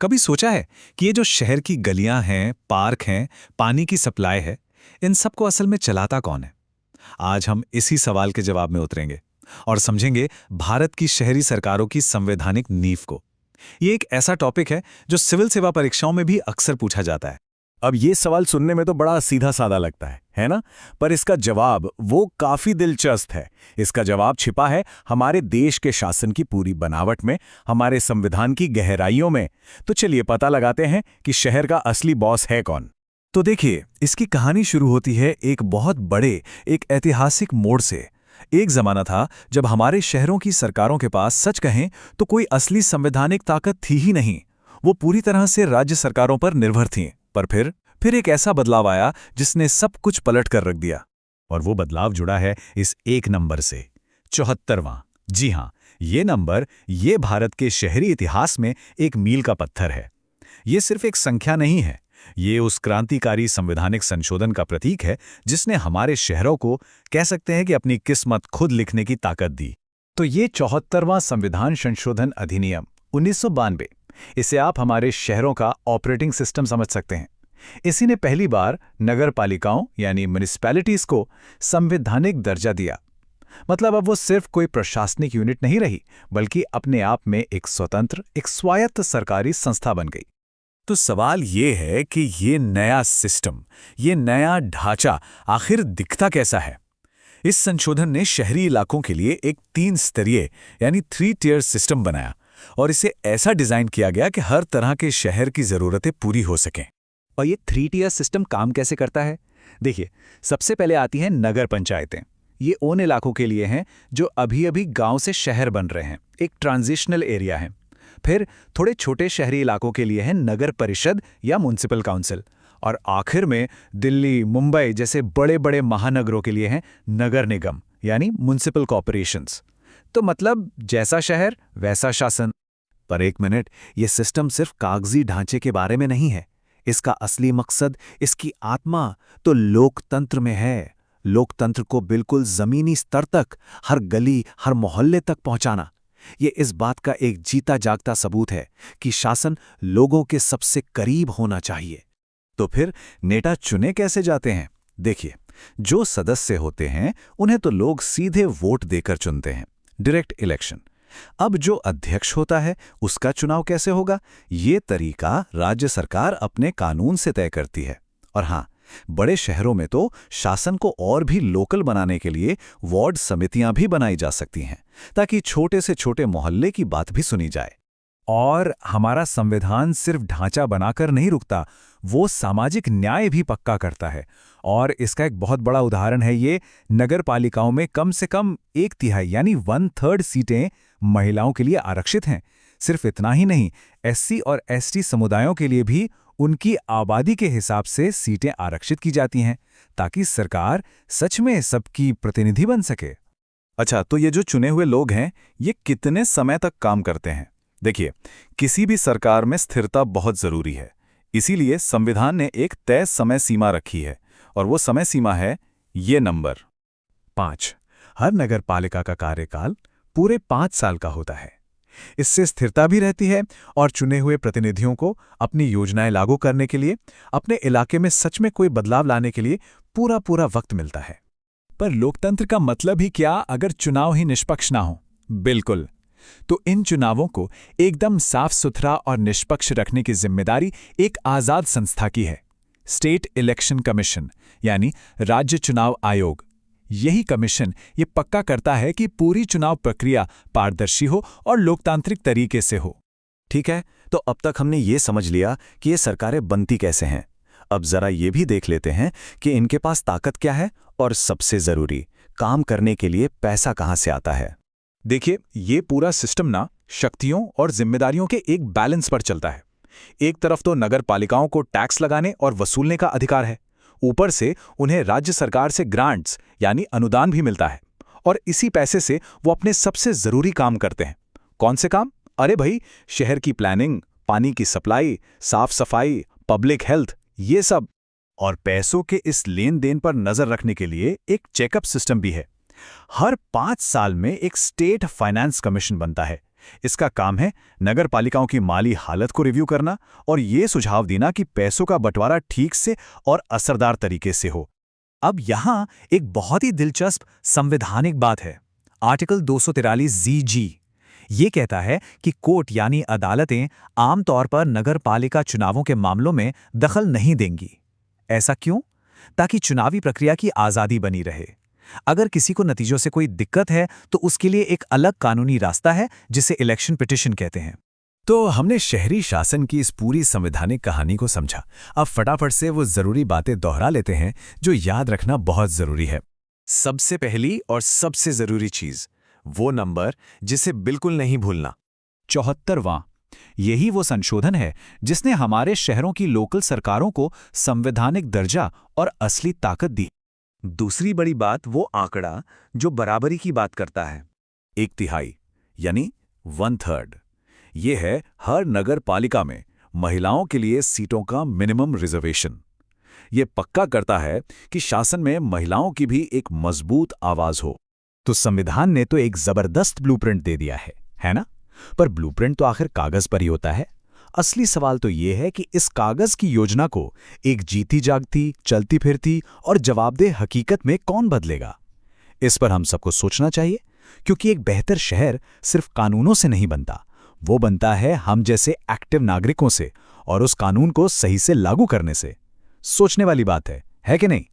कभी सोचा है कि ये जो शहर की गलियां हैं, पार्क हैं, पानी की सप्लाई है, इन सबको असल में चलाता कौन है? आज हम इसी सवाल के जवाब में उतरेंगे और समझेंगे भारत की शहरी सरकारों की संवैधानिक नींव को। ये एक ऐसा टॉपिक है जो सिविल सेवा परीक्षाओं में भी अक्सर पूछा जाता है। अब ये सवाल सुनने में तो बड़ा सीधा साधा लगता है ना? पर इसका जवाब वो काफी दिलचस्प है। इसका जवाब छिपा है हमारे देश के शासन की पूरी बनावट में, हमारे संविधान की गहराइयों में। तो चलिए पता लगाते हैं कि शहर का असली बॉस है कौन। तो देखिए, इसकी कहानी शुरू होती है एक बहुत बड़े, एक ऐतिहासिक मोड़ से। एक जमाना था जब हमारे शहरों की सरकारों के पास सच कहें तो कोई असली संवैधानिक ताकत थी ही नहीं। वो पूरी तरह से राज्य सरकारों पर निर्भर थीं। पर फिर एक ऐसा बदलाव आया जिसने सब कुछ पलट कर रख दिया। और वो बदलाव जुड़ा है इस एक नंबर से, 74वां। जी हाँ, ये नंबर ये भारत के शहरी इतिहास में एक मील का पत्थर है। ये सिर्फ एक संख्या नहीं है, ये उस क्रांतिकारी संवैधानिक संशोधन का प्रतीक है जिसने हमारे शहरों को, कह सकते हैं कि, अपनी किस्मत खुद लिखने की ताकत दी। तो ये 74वां संविधान संशोधन अधिनियम 1992, इसे आप हमारे शहरों का ऑपरेटिंग सिस्टम समझ सकते हैं। इसी ने पहली बार नगर पालिकाओं यानी म्युनिसिपैलिटीज को संवैधानिक दर्जा दिया। मतलब अब वो सिर्फ कोई प्रशासनिक यूनिट नहीं रही, बल्कि अपने आप में एक स्वतंत्र, एक स्वायत्त सरकारी संस्था बन गई। तो सवाल ये है कि ये नया सिस्टम, ये नया ढांचा आखिर दिखता कैसा है? इस संशोधन ने शहरी इलाकों के लिए एक 3 स्तरीय यानी 3 टियर सिस्टम बनाया और इसे ऐसा डिजाइन किया गया कि हर तरह के शहर की जरूरतें पूरी हो सकें। और ये 3 टियर सिस्टम काम कैसे करता है? देखिए, सबसे पहले आती हैं नगर पंचायतें। ये उन इलाकों के लिए हैं जो अभी अभी गांव से शहर बन रहे हैं, एक ट्रांजिशनल एरिया है। फिर थोड़े छोटे शहरी इलाकों के लिए है नगर परिषद या म्युनिसिपल काउंसिल। और आखिर में दिल्ली, मुंबई जैसे बड़े बड़े महानगरों के लिए हैं नगर निगम यानी म्युनिसिपल कॉर्पोरेशंस। तो मतलब जैसा शहर वैसा शासन। पर एक मिनट, ये सिस्टम सिर्फ कागजी ढांचे के बारे में नहीं है। इसका असली मकसद, इसकी आत्मा तो लोकतंत्र में है। लोकतंत्र को बिल्कुल जमीनी स्तर तक, हर गली, हर मोहल्ले तक पहुंचाना। ये इस बात का एक जीता जागता सबूत है कि शासन लोगों के सबसे करीब होना चाहिए। तो फिर नेता चुने कैसे जाते हैं? देखिए, जो सदस्य होते हैं उन्हें तो लोग सीधे वोट देकर चुनते हैं, डायरेक्ट इलेक्शन। अब जो अध्यक्ष होता है उसका चुनाव कैसे होगा? ये तरीका राज्य सरकार अपने कानून से तय करती है। और हाँ, बड़े शहरों में तो शासन को और भी लोकल बनाने के लिए वार्ड समितियां भी बनाई जा सकती हैं, ताकि छोटे से छोटे मोहल्ले की बात भी सुनी जाए। और हमारा संविधान सिर्फ ढांचा बनाकर नहीं रुकता, वो सामाजिक न्याय भी पक्का करता है। और इसका एक बहुत बड़ा उदाहरण है ये नगर पालिकाओं में कम से कम 1/3 यानी 1/3 सीटें महिलाओं के लिए आरक्षित हैं। सिर्फ इतना ही नहीं, एससी और एसटी समुदायों के लिए भी उनकी आबादी के हिसाब से सीटें आरक्षित की जाती हैं, ताकि सरकार सच में सबकी प्रतिनिधि बन सके। अच्छा, तो ये जो चुने हुए लोग हैं, ये कितने समय तक काम करते हैं? देखिए, किसी भी सरकार में स्थिरता बहुत जरूरी है। इसीलिए संविधान ने एक तय समय सीमा रखी है, और वो समय सीमा है ये नंबर 5। हर नगर पालिका का कार्यकाल पूरे 5 साल का होता है। इससे स्थिरता भी रहती है और चुने हुए प्रतिनिधियों को अपनी योजनाएं लागू करने के लिए, अपने इलाके में सच में कोई बदलाव लाने के लिए पूरा वक्त मिलता है। पर लोकतंत्र का मतलब ही क्या अगर चुनाव ही निष्पक्ष ना हो? बिल्कुल। तो इन चुनावों को एकदम साफ सुथरा और निष्पक्ष रखने की जिम्मेदारी एक आजाद संस्था की है, स्टेट इलेक्शन कमीशन यानी राज्य चुनाव आयोग। यही कमीशन ये पक्का करता है कि पूरी चुनाव प्रक्रिया पारदर्शी हो और लोकतांत्रिक तरीके से हो। ठीक है, तो अब तक हमने ये समझ लिया कि ये सरकारें बनती कैसे हैं। अब जरा ये भी देख लेते हैं कि इनके पास ताकत क्या है, और सबसे जरूरी, काम करने के लिए पैसा कहां से आता है। देखिए, ये पूरा सिस्टम ना शक्तियों और जिम्मेदारियों के एक बैलेंस पर चलता है। एक तरफ तो नगर पालिकाओं को टैक्स लगाने और वसूलने का अधिकार है, ऊपर से उन्हें राज्य सरकार से ग्रांट्स यानी अनुदान भी मिलता है, और इसी पैसे से वो अपने सबसे जरूरी काम करते हैं। कौन से काम? अरे भाई, शहर की प्लानिंग, पानी की सप्लाई, साफ सफाई, पब्लिक हेल्थ, ये सब। और पैसों के इस लेन देन पर नजर रखने के लिए एक चेकअप सिस्टम भी है। हर 5 साल में एक स्टेट फाइनेंस कमीशन बनता है, इसका काम है नगर पालिकाओं की माली हालत को रिव्यू करना और ये सुझाव देना कि पैसों का बंटवारा ठीक से और असरदार तरीके से हो। अब यहाँ एक बहुत ही दिलचस्प संवैधानिक बात है। आर्टिकल 243 जी ये कहता है कि कोर्ट यानी अदालतें आमतौर पर नगर पालिका चुनावों के मामलों में दखल नहीं देंगी। ऐसा क्यों? ताकि चुनावी प्रक्रिया की आज़ादी बनी रहे। अगर किसी को नतीजों से कोई दिक्कत है तो उसके लिए एक अलग कानूनी रास्ता है जिसे इलेक्शन पिटीशन कहते हैं। तो हमने शहरी शासन की इस पूरी संवैधानिक कहानी को समझा। अब फटाफट से वो जरूरी बातें दोहरा लेते हैं जो याद रखना बहुत जरूरी है। सबसे पहली और सबसे जरूरी चीज, वो नंबर जिसे बिल्कुल नहीं भूलना, 74वां। यही वो संशोधन है जिसने हमारे शहरों की लोकल सरकारों को संवैधानिक दर्जा और असली ताकत दी। दूसरी बड़ी बात वो आंकड़ा जो बराबरी की बात करता है, 1/3 यानी 1/3। ये है हर नगर पालिका में महिलाओं के लिए सीटों का मिनिमम रिजर्वेशन। ये पक्का करता है कि शासन में महिलाओं की भी एक मजबूत आवाज हो। तो संविधान ने तो एक जबरदस्त ब्लूप्रिंट दे दिया है ना? पर ब्लूप्रिंट तो आखिर कागज पर ही होता है। असली सवाल तो ये है कि इस कागज की योजना को एक जीती जागती, चलती फिरती और जवाबदेह हकीकत में कौन बदलेगा? इस पर हम सबको सोचना चाहिए, क्योंकि एक बेहतर शहर सिर्फ कानूनों से नहीं बनता, वो बनता है हम जैसे एक्टिव नागरिकों से और उस कानून को सही से लागू करने से। सोचने वाली बात है कि नहीं?